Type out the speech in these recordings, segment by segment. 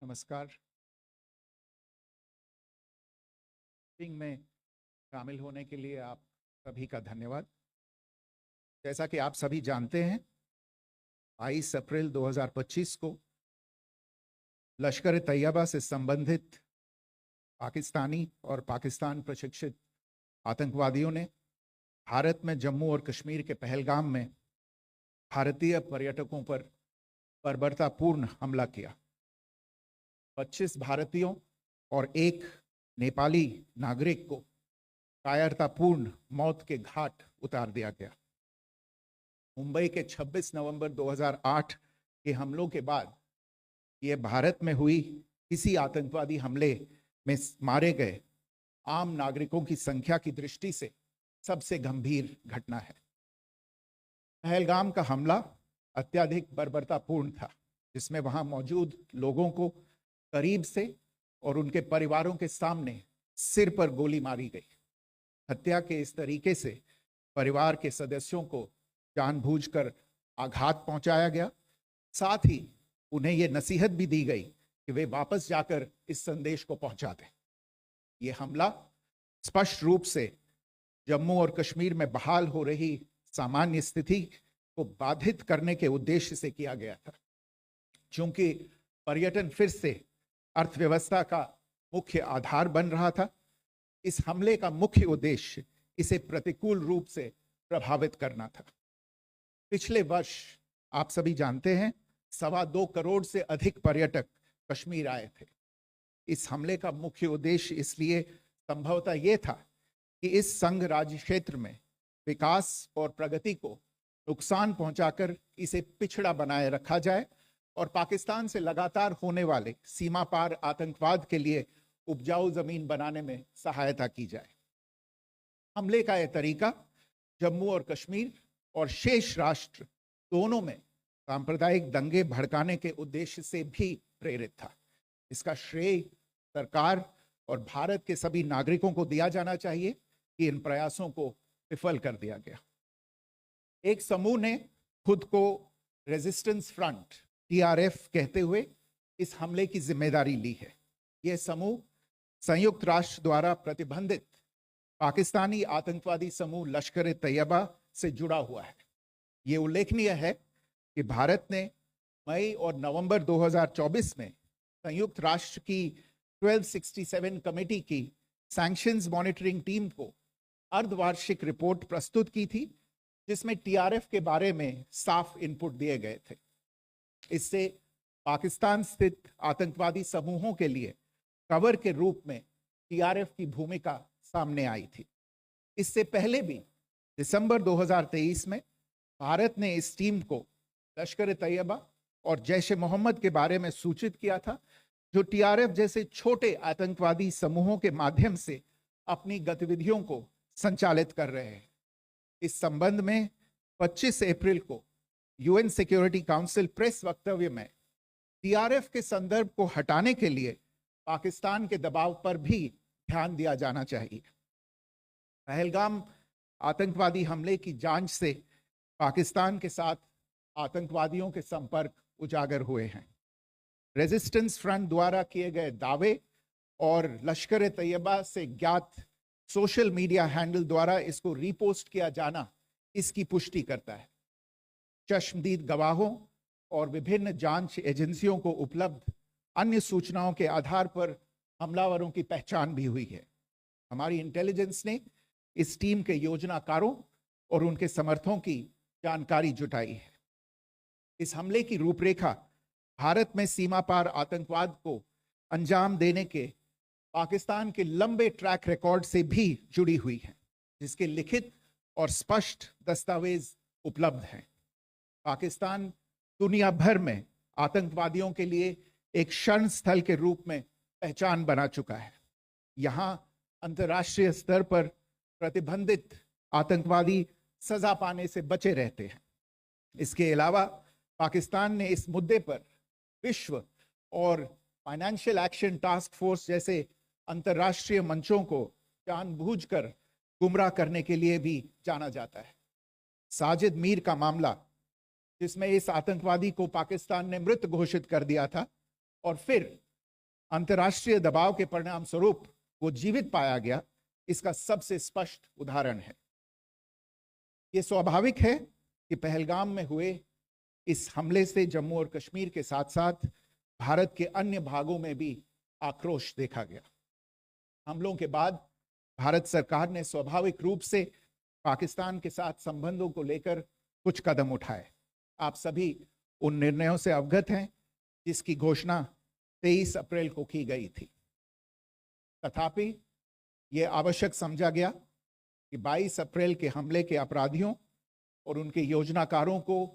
नमस्कार। मीटिंग में शामिल होने के लिए आप सभी का धन्यवाद। जैसा कि आप सभी जानते हैं, 22 अप्रैल 2025 को लश्कर तैयबा से संबंधित पाकिस्तानी और पाकिस्तान प्रशिक्षित आतंकवादियों ने भारत में जम्मू और कश्मीर के पहलगाम में भारतीय पर्यटकों पर बर्बरतापूर्ण हमला किया। 25 भारतीयों और एक नेपाली नागरिक को कायरतापूर्ण मौत के घाट उतार दिया गया। मुंबई के 26 नवंबर 2008 के हमलों के बाद ये भारत में हुई किसी आतंकवादी हमले में मारे गए आम नागरिकों की संख्या की दृष्टि से सबसे गंभीर घटना है। पहलगाम का हमला अत्यधिक बर्बरतापूर्ण था, जिसमें वहां मौजूद लोगों को करीब से और उनके परिवारों के सामने सिर पर गोली मारी गई। हत्या के इस तरीके से परिवार के सदस्यों को जानबूझकर आघात पहुंचाया गया। साथ ही उन्हें यह नसीहत भी दी गई कि वे वापस जाकर इस संदेश को पहुंचा दें। यह हमला स्पष्ट रूप से जम्मू और कश्मीर में बहाल हो रही सामान्य स्थिति को बाधित करने के उद्देश्य से किया गया था। चूंकि पर्यटन फिर से अर्थव्यवस्था का मुख्य आधार बन रहा था, इस हमले का मुख्य उद्देश्य इसे प्रतिकूल रूप से प्रभावित करना था। पिछले वर्ष आप सभी जानते हैं, 2.25 करोड़ से अधिक पर्यटक कश्मीर आए थे। इस हमले का मुख्य उद्देश्य इसलिए संभवतः यह था कि इस संघ राज्य क्षेत्र में विकास और प्रगति को नुकसान पहुंचाकर इसे पिछड़ा बनाए रखा जाए और पाकिस्तान से लगातार होने वाले सीमा पार आतंकवाद के लिए उपजाऊ जमीन बनाने में सहायता की जाए। हमले का यह तरीका जम्मू और कश्मीर और शेष राष्ट्र दोनों में सांप्रदायिक दंगे भड़काने के उद्देश्य से भी प्रेरित था। इसका श्रेय सरकार और भारत के सभी नागरिकों को दिया जाना चाहिए कि इन प्रयासों को विफल कर दिया गया। एक समूह ने खुद को रेजिस्टेंस फ्रंट TRF कहते हुए इस हमले की जिम्मेदारी ली है। यह समूह संयुक्त राष्ट्र द्वारा प्रतिबंधित पाकिस्तानी आतंकवादी समूह लश्कर तैयबा से जुड़ा हुआ है। यह उल्लेखनीय है कि भारत ने मई और नवंबर 2024 में संयुक्त राष्ट्र की 1267 कमेटी की सैंक्शंस मॉनिटरिंग टीम को अर्धवार्षिक रिपोर्ट प्रस्तुत की थी, जिसमें TRF के बारे में साफ इनपुट दिए गए थे। इससे पाकिस्तान स्थित आतंकवादी समूहों के लिए कवर के रूप में TRF की भूमिका सामने आई थी। इससे पहले भी दिसंबर 2023 में भारत ने इस टीम को लश्कर ए तैयबा और जैश ए मोहम्मद के बारे में सूचित किया था, जो टीआरएफ जैसे छोटे आतंकवादी समूहों के माध्यम से अपनी गतिविधियों को संचालित कर रहे हैं। इस संबंध में 25 अप्रैल को यूएन सिक्योरिटी काउंसिल प्रेस वक्तव्य में टीआरएफ के संदर्भ को हटाने के लिए पाकिस्तान के दबाव पर भी ध्यान दिया जाना चाहिए। पहलगाम आतंकवादी हमले की जांच से पाकिस्तान के साथ आतंकवादियों के संपर्क उजागर हुए हैं। रेजिस्टेंस फ्रंट द्वारा किए गए दावे और लश्कर ए तैयबा से ज्ञात सोशल मीडिया हैंडल द्वारा इसको रीपोस्ट किया जाना इसकी पुष्टि करता है। चश्मदीद गवाहों और विभिन्न जांच एजेंसियों को उपलब्ध अन्य सूचनाओं के आधार पर हमलावरों की पहचान भी हुई है। हमारी इंटेलिजेंस ने इस टीम के योजनाकारों और उनके समर्थकों की जानकारी जुटाई है। इस हमले की रूपरेखा भारत में सीमा पार आतंकवाद को अंजाम देने के पाकिस्तान के लंबे ट्रैक रिकॉर्ड से भी जुड़ी हुई है, जिसके लिखित और स्पष्ट दस्तावेज उपलब्ध हैं। पाकिस्तान दुनिया भर में आतंकवादियों के लिए एक शरण स्थल के रूप में पहचान बना चुका है। यहाँ अंतर्राष्ट्रीय स्तर पर प्रतिबंधित आतंकवादी सजा पाने से बचे रहते हैं। इसके अलावा पाकिस्तान ने इस मुद्दे पर विश्व और फाइनेंशियल एक्शन टास्क फोर्स जैसे अंतर्राष्ट्रीय मंचों को जानबूझकर गुमराह करने के लिए भी जाना जाता है। साजिद मीर का मामला, जिसमें इस आतंकवादी को पाकिस्तान ने मृत घोषित कर दिया था और फिर अंतर्राष्ट्रीय दबाव के परिणाम स्वरूप वो जीवित पाया गया, इसका सबसे स्पष्ट उदाहरण है। ये स्वाभाविक है कि पहलगाम में हुए इस हमले से जम्मू और कश्मीर के साथ साथ भारत के अन्य भागों में भी आक्रोश देखा गया। हमलों के बाद भारत सरकार ने स्वाभाविक रूप से पाकिस्तान के साथ संबंधों को लेकर कुछ कदम उठाए। आप सभी उन निर्णयों से अवगत हैं जिसकी घोषणा 23 अप्रैल को की गई थी। तथापि यह आवश्यक समझा गया कि 22 अप्रैल के हमले के अपराधियों और उनके योजनाकारों को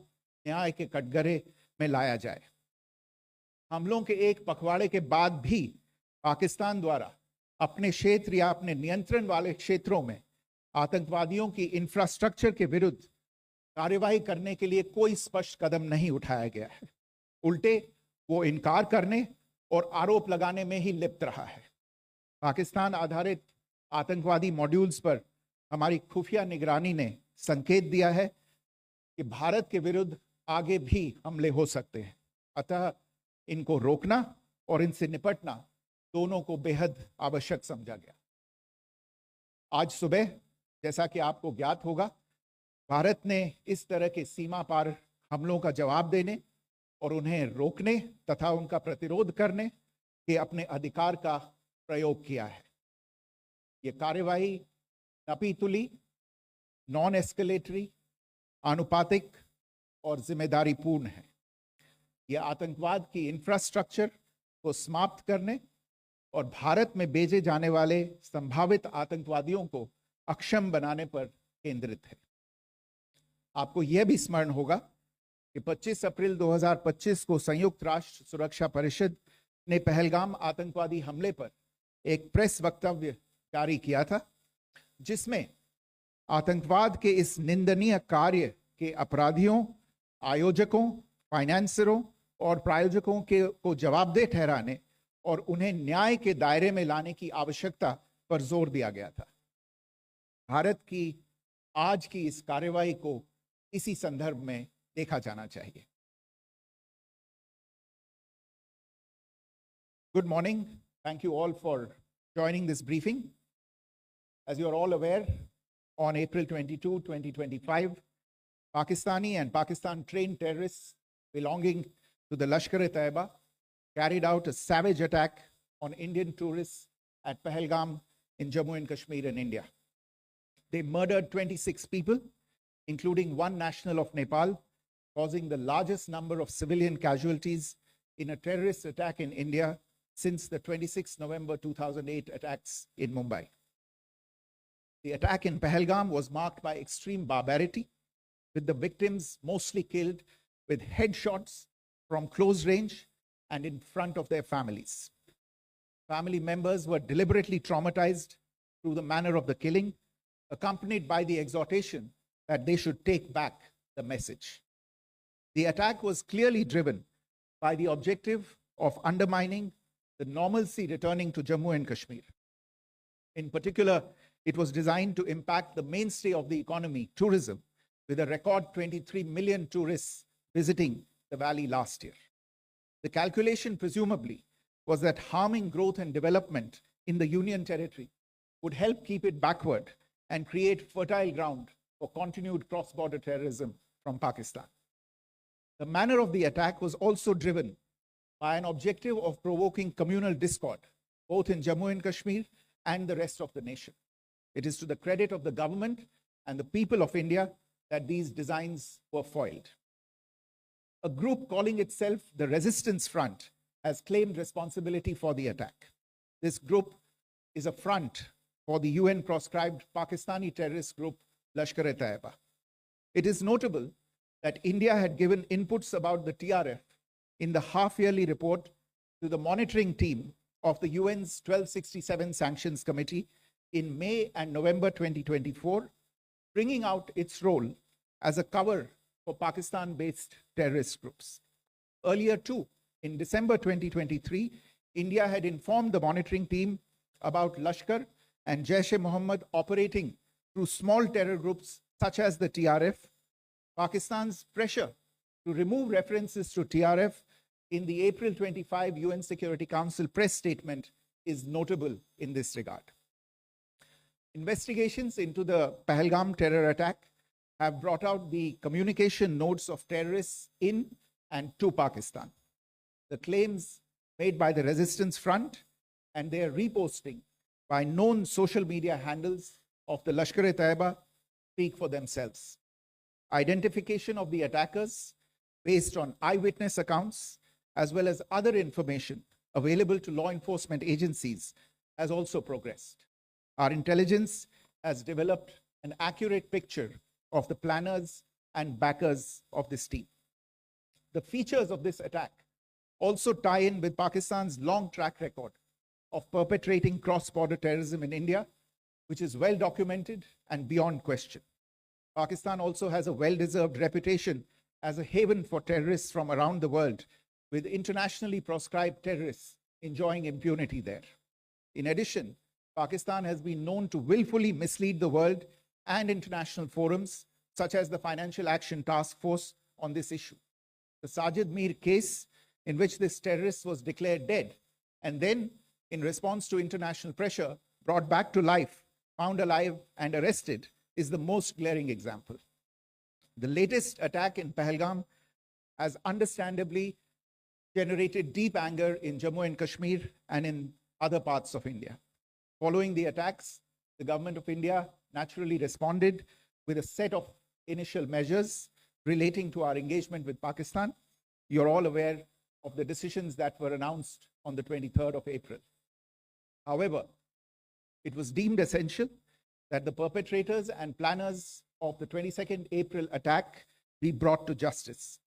न्याय के कटघरे में लाया जाए। हमलों के एक पखवाड़े के बाद भी पाकिस्तान द्वारा अपने क्षेत्र या अपने नियंत्रण वाले क्षेत्रों में आतंकवादियों की इंफ्रास्ट्रक्चर के विरुद्ध कार्यवाही करने के लिए कोई स्पष्ट कदम नहीं उठाया गया है। उल्टे वो इनकार करने और आरोप लगाने में ही लिप्त रहा है। पाकिस्तान आधारित आतंकवादी मॉड्यूल्स पर हमारी खुफिया निगरानी ने संकेत दिया है कि भारत के विरुद्ध आगे भी हमले हो सकते हैं। अतः इनको रोकना और इनसे निपटना दोनों को बेहद आवश्यक समझा गया। आज सुबह, जैसा कि आपको ज्ञात होगा, भारत ने इस तरह के सीमा पार हमलों का जवाब देने और उन्हें रोकने तथा उनका प्रतिरोध करने के अपने अधिकार का प्रयोग किया है। ये कार्यवाही नपीतुली, नॉन एस्केलेटरी, आनुपातिक और जिम्मेदारीपूर्ण है। यह आतंकवाद की इंफ्रास्ट्रक्चर को समाप्त करने और भारत में भेजे जाने वाले संभावित आतंकवादियों को अक्षम बनाने पर केंद्रित है। आपको यह भी स्मरण होगा कि 25 अप्रैल 2025 को संयुक्त राष्ट्र सुरक्षा परिषद ने पहलगाम आतंकवादी हमले पर एक प्रेस वक्तव्य जारी किया था, जिसमें आतंकवाद के इस निंदनीय कार्य के अपराधियों, आयोजकों, फाइनेंसरों और प्रायोजकों को जवाबदेह ठहराने और उन्हें न्याय के दायरे में लाने की आवश्यकता पर जोर दिया गया था। भारत की आज की इस कार्यवाही को इसी संदर्भ में देखा जाना चाहिए। Good morning. Thank you all for joining this briefing. As you are all aware, on April 22, 2025, Pakistani and Pakistan-trained terrorists belonging to the Lashkar-e-Taiba carried out a savage attack on Indian tourists at Pahalgam in Jammu and Kashmir in India. They murdered 26 people, including one national of Nepal, causing the largest number of civilian casualties in a terrorist attack in India since the 26 November 2008 attacks in Mumbai. The attack in Pahalgam was marked by extreme barbarity, with the victims mostly killed with headshots from close range and in front of their families. Family members were deliberately traumatized through the manner of the killing, accompanied by the exhortation that they should take back the message. The attack was clearly driven by the objective of undermining the normalcy returning to Jammu and Kashmir. In particular, it was designed to impact the mainstay of the economy, tourism, with a record 23 million tourists visiting the valley last year. The calculation, presumably, was that harming growth and development in the Union Territory would help keep it backward and create fertile ground for continued cross-border terrorism from Pakistan. The manner of the attack was also driven by an objective of provoking communal discord, both in Jammu and Kashmir and the rest of the nation. It is to the credit of the government and the people of India that these designs were foiled. A group calling itself the Resistance Front has claimed responsibility for the attack. This group is a front for the UN-proscribed Pakistani terrorist group Lashkar-e-Taiba. It is notable that India had given inputs about the TRF in the half-yearly report to the monitoring team of the UN's 1267 Sanctions Committee in May and November 2024, bringing out its role as a cover for Pakistan-based terrorist groups. Earlier too, in December 2023, India had informed the monitoring team about Lashkar and Jaish-e-Mohammed operating through small terror groups such as the TRF. Pakistan's pressure to remove references to TRF in the April 25 UN Security Council press statement is notable in this regard. Investigations into the Pahalgam terror attack have brought out the communication notes of terrorists in and to Pakistan. The claims made by the Resistance Front and their reposting by known social media handles of the Lashkar-e-Taiba speak for themselves. Identification of the attackers based on eyewitness accounts as well as other information available to law enforcement agencies has also progressed. Our intelligence has developed an accurate picture of the planners and backers of this team. The features of this attack also tie in with Pakistan's long track record of perpetrating cross-border terrorism in India, which is well documented and beyond question. Pakistan also has a well-deserved reputation as a haven for terrorists from around the world, with internationally proscribed terrorists enjoying impunity there. In addition, Pakistan has been known to willfully mislead the world and international forums, such as the Financial Action Task Force, on this issue. The Sajid Mir case, in which this terrorist was declared dead and then, in response to international pressure, brought back to life, found alive and arrested, is the most glaring example. The latest attack in Pahalgam has understandably generated deep anger in Jammu and Kashmir and in other parts of India. Following the attacks, the government of India naturally responded with a set of initial measures relating to our engagement with Pakistan. You're all aware of the decisions that were announced on the 23rd of April. However, it was deemed essential that the perpetrators and planners of the 22nd April attack be brought to justice.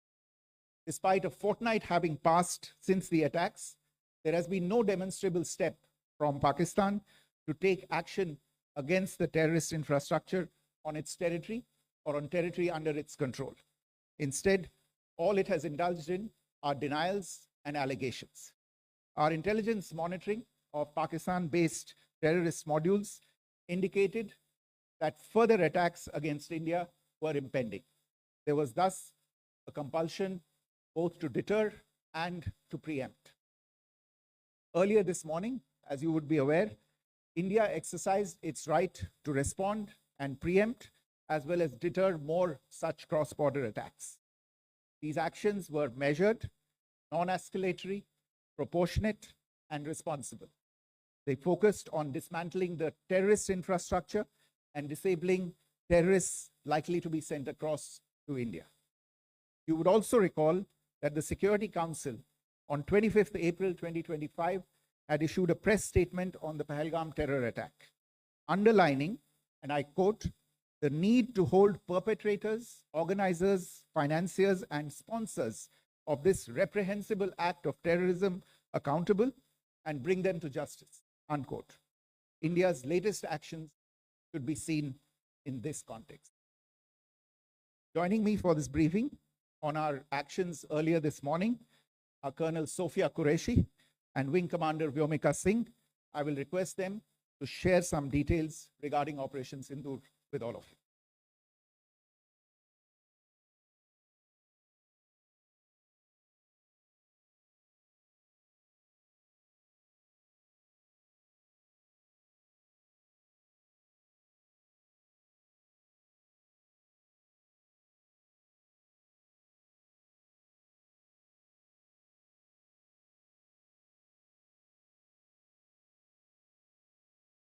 Despite a fortnight having passed since the attacks, there has been no demonstrable step from Pakistan to take action against the terrorist infrastructure on its territory or on territory under its control. Instead, all it has indulged in are denials and allegations. Our intelligence monitoring of Pakistan-based terrorist modules indicated that further attacks against India were impending. There was thus a compulsion both to deter and to preempt. Earlier this morning, as you would be aware, India exercised its right to respond and preempt as well as deter more such cross-border attacks. These actions were measured, non-escalatory, proportionate, and responsible. They focused on dismantling the terrorist infrastructure and disabling terrorists likely to be sent across to India. You would also recall that the Security Council on 25th April 2025 had issued a press statement on the Pahalgam terror attack, underlining and I quote, the need to hold perpetrators, organizers, financiers, and sponsors of this reprehensible act of terrorism accountable and bring them to justice, unquote. India's latest actions should be seen in this context. Joining me for this briefing on our actions earlier this morning are Colonel Sophia Qureshi and Wing Commander Vyomika Singh. I will request them to share some details regarding Operation Sindoor with all of you.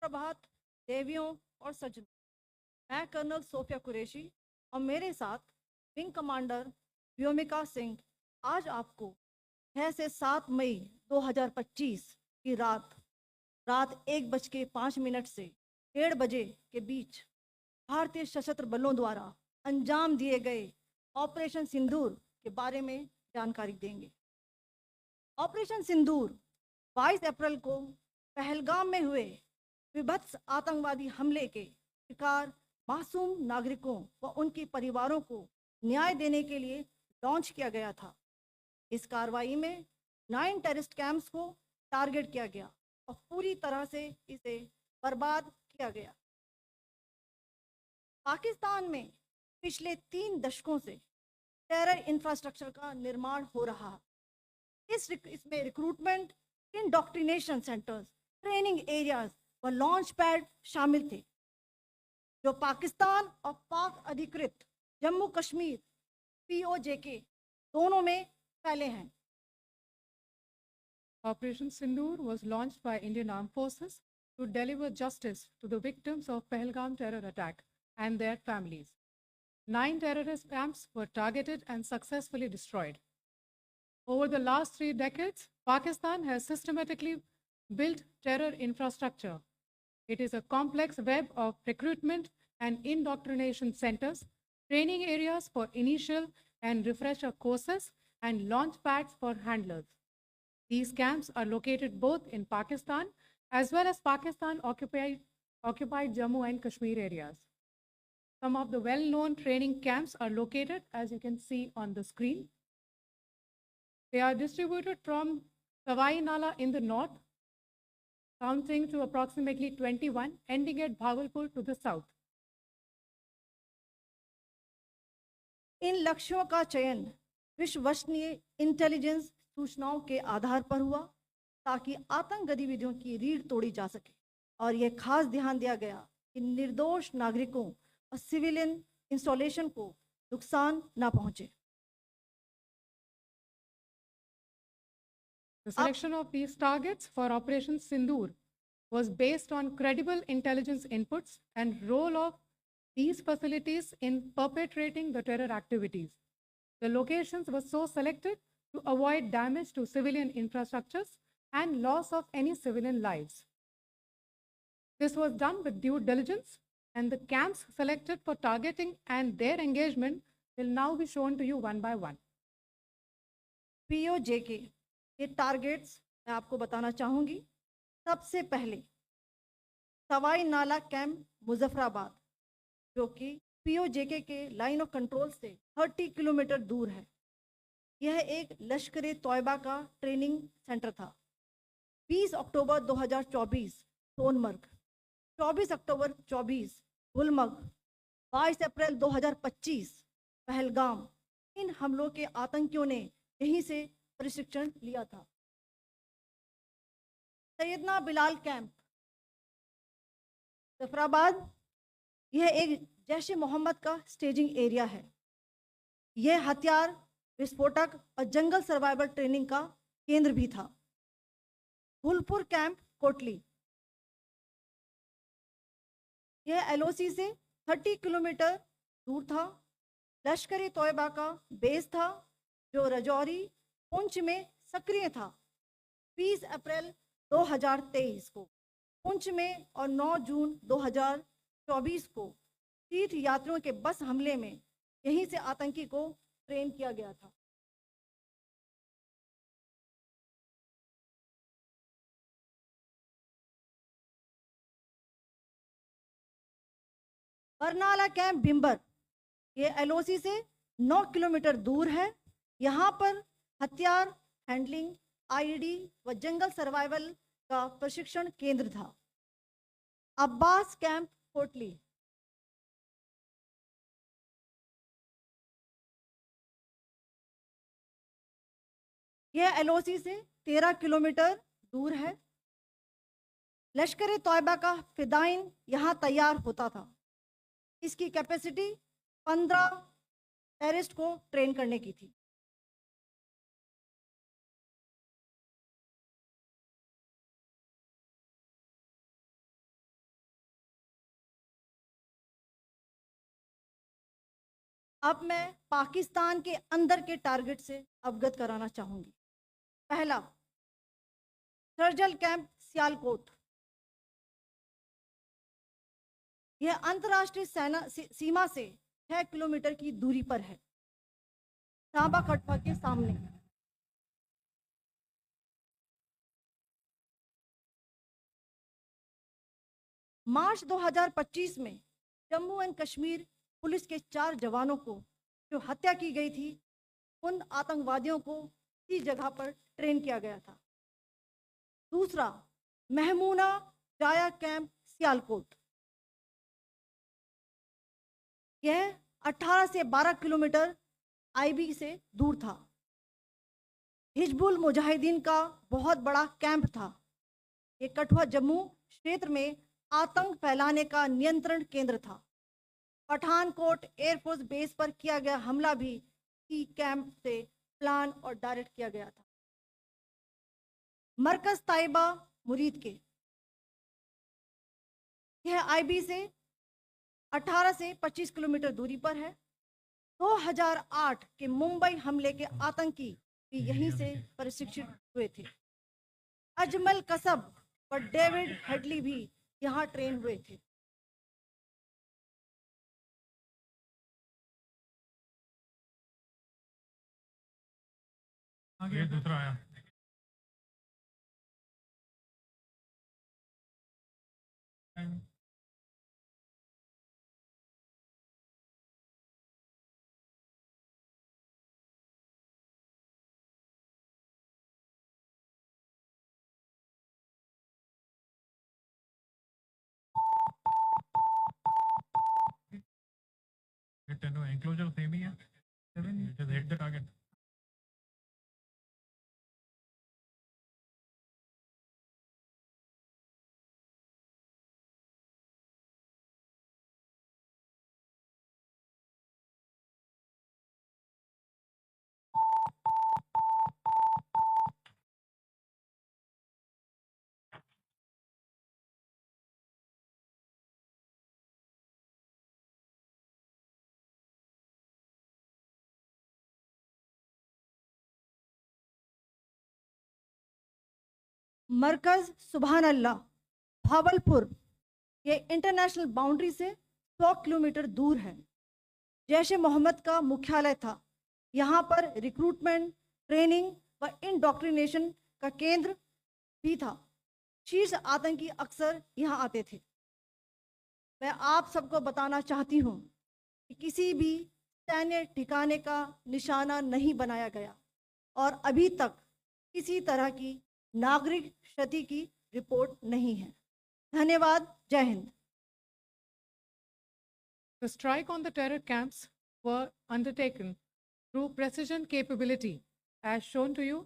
प्रभात देवियों और सज्जनों, मैं colonel Sophia Qureshi और मेरे साथ wing commander Vyomika Singh आज आपको 6 से 7 मई 2025 की रात 1:05 से 1:30 बजे के बीच भारतीय सशस्त्र बलों द्वारा अंजाम दिए गए ऑपरेशन सिंदूर के बारे में जानकारी देंगे। ऑपरेशन सिंदूर 22 अप्रैल को पहलगाम में हुए विभत्स आतंकवादी हमले के शिकार मासूम नागरिकों व उनके परिवारों को न्याय देने के लिए लॉन्च किया गया था। इस कार्रवाई में 9 टेररिस्ट कैंप्स को टारगेट किया गया और पूरी तरह से इसे बर्बाद किया गया। पाकिस्तान में पिछले 3 दशकों से टेरर इंफ्रास्ट्रक्चर का निर्माण हो रहा है। इसमें recruitment, indoctrination centres, training areas व लॉन्च पैड शामिल थे, जो पाकिस्तान और पाक अधिकृत जम्मू कश्मीर POJK दोनों में फैले हैं। Operation Sindoor was launched by Indian Armed Forces to deliver justice to the victims of Pahalgam terror attack and their families. 9 terrorist camps were targeted and successfully destroyed. Over the last 3 decades, Pakistan has systematically built terror infrastructure. It is a complex web of recruitment and indoctrination centers, training areas for initial and refresher courses, and launch pads for handlers. These camps are located both in Pakistan as well as Pakistan-occupied Jammu and Kashmir areas. Some of the well-known training camps are located, as you can see on the screen. They are distributed from Sawai Nala in the north, counting to approximately 21, ending at Bhagalpur to the south. इन लक्ष्यों का चयन विश्वसनीय intelligence सूचनाओं के आधार पर हुआ ताकि आतंक गतिविधियों की रीढ़ तोड़ी जा सके, और यह खास ध्यान दिया गया कि निर्दोष नागरिकों और सिविलियन इंस्टॉलेशन को नुकसान न पहुंचे। The selection of these targets for Operation Sindoor was based on credible intelligence inputs and role of these facilities in perpetrating the terror activities. The locations were so selected to avoid damage to civilian infrastructures and loss of any civilian lives. This was done with due diligence, and the camps selected for targeting and their engagement will now be shown to you one by one. POJK ये targets मैं आपको बताना चाहूँगी। सबसे पहले सवाई नाला camp Muzaffarabad, जो कि POJK के लाइन ऑफ कंट्रोल से 30 किलोमीटर दूर है। यह एक लश्कर तोयबा का ट्रेनिंग सेंटर था। 20 अक्टूबर 2024 सोनमर्ग, 24 अक्टूबर 24 गुलमर्ग, 22 अप्रैल 2025 पहलगाम, इन हमलों के आतंकियों ने यहीं से प्रशिक्षण लिया था। सैयदना बिलाल कैंप जफराबाद, यह एक जैश ए मोहम्मद का स्टेजिंग एरिया है। यह हथियार, विस्फोटक और जंगल सर्वाइवल ट्रेनिंग का केंद्र भी था। फूलपुर कैंप कोटली, यह LOC से 30 किलोमीटर दूर था। लश्कर तोयबा का बेस था, जो रजौरी पुंछ में सक्रिय था। 20 अप्रैल 2023 को पुंछ में और 9 जून 24 को तीर्थ यात्रियों के बस हमले में यहीं से आतंकी को ट्रेन किया गया था। बरनाला कैंप भिम्बर ये एलओसी से 9 किलोमीटर दूर है। यहाँ पर हथियार हैंडलिंग, आईईडी व जंगल सर्वाइवल का प्रशिक्षण केंद्र था। अब्बास कैंप कोटली यह एलओसी से 13 किलोमीटर दूर है। लश्कर ए तौयबा का फिदाइन यहाँ तैयार होता था। इसकी कैपेसिटी 15 टेररिस्ट को ट्रेन करने की थी। अब मैं पाकिस्तान के अंदर के टारगेट से अवगत कराना चाहूंगी। पहला, सर्जल कैंप सियालकोट। यह अंतर्राष्ट्रीय सीमा से 6 किलोमीटर की दूरी पर है, सांबा कटवा के सामने। मार्च 2025 में जम्मू एंड कश्मीर पुलिस के 4 जवानों को जो हत्या की गई थी, उन आतंकवादियों को इसी जगह पर ट्रेन किया गया था। दूसरा, महमूना जाया कैंप सियालकोट। यह 18 से 12 किलोमीटर आईबी से दूर था। हिजबुल मुजाहिदीन का बहुत बड़ा कैंप था। ये कठुआ जम्मू क्षेत्र में आतंक फैलाने का नियंत्रण केंद्र था। पठानकोट एयरफोर्स बेस पर किया गया हमला भी इसी कैंप से प्लान और डायरेक्ट किया गया था। मरकज ताइबा मुरीद के, यह आईबी से 18 से 25 किलोमीटर दूरी पर है। 2008 के मुंबई हमले के आतंकी भी यहीं से प्रशिक्षित हुए थे। अजमल कसब और डेविड हेडली भी यहाँ ट्रेन हुए थे। आगे दूसरा आया। एंक्लोजर सेम ही है। Just hit the target. मरकज सुभान अल्लाह भावलपुर, ये इंटरनेशनल बाउंड्री से 100 किलोमीटर दूर है। जैश ए मोहम्मद का मुख्यालय था। यहाँ पर रिक्रूटमेंट, ट्रेनिंग व इंडोक्ट्रिनेशन का केंद्र भी था। शीर्ष आतंकी अक्सर यहाँ आते थे। मैं आप सबको बताना चाहती हूँ कि किसी भी सैन्य ठिकाने का निशाना नहीं बनाया गया और अभी तक किसी तरह की नागरिक क्षति की रिपोर्ट नहीं है। धन्यवाद। जय Hind. The strike on the terror camps were undertaken through precision capability, as shown to you.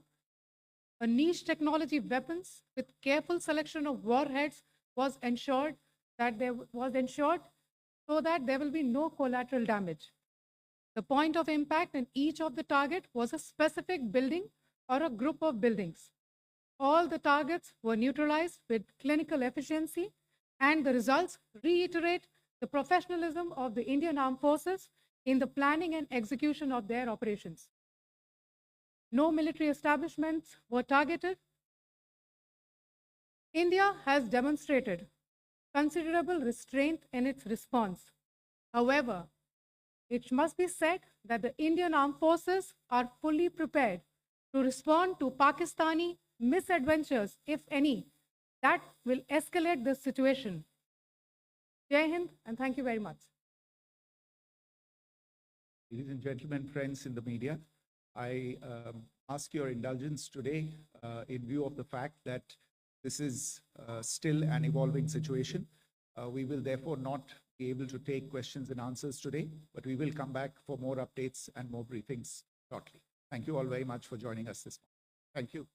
A niche technology weapons with careful selection of warheads was ensured so that there will be no collateral damage. The point of impact in each of the target was a specific building or a group of buildings. All the targets were neutralized with clinical efficiency, and the results reiterate the professionalism of the Indian Armed Forces in the planning and execution of their operations. No military establishments were targeted. India has demonstrated considerable restraint in its response. However, it must be said that the Indian Armed Forces are fully prepared to respond to Pakistani misadventures, if any, that will escalate the situation. Jai Hind, and thank you very much. Ladies and gentlemen, friends in the media, I ask your indulgence today in view of the fact that this is still an evolving situation. We will therefore not be able to take questions and answers today, but we will come back for more updates and more briefings shortly. Thank you all very much for joining us this morning. Thank you.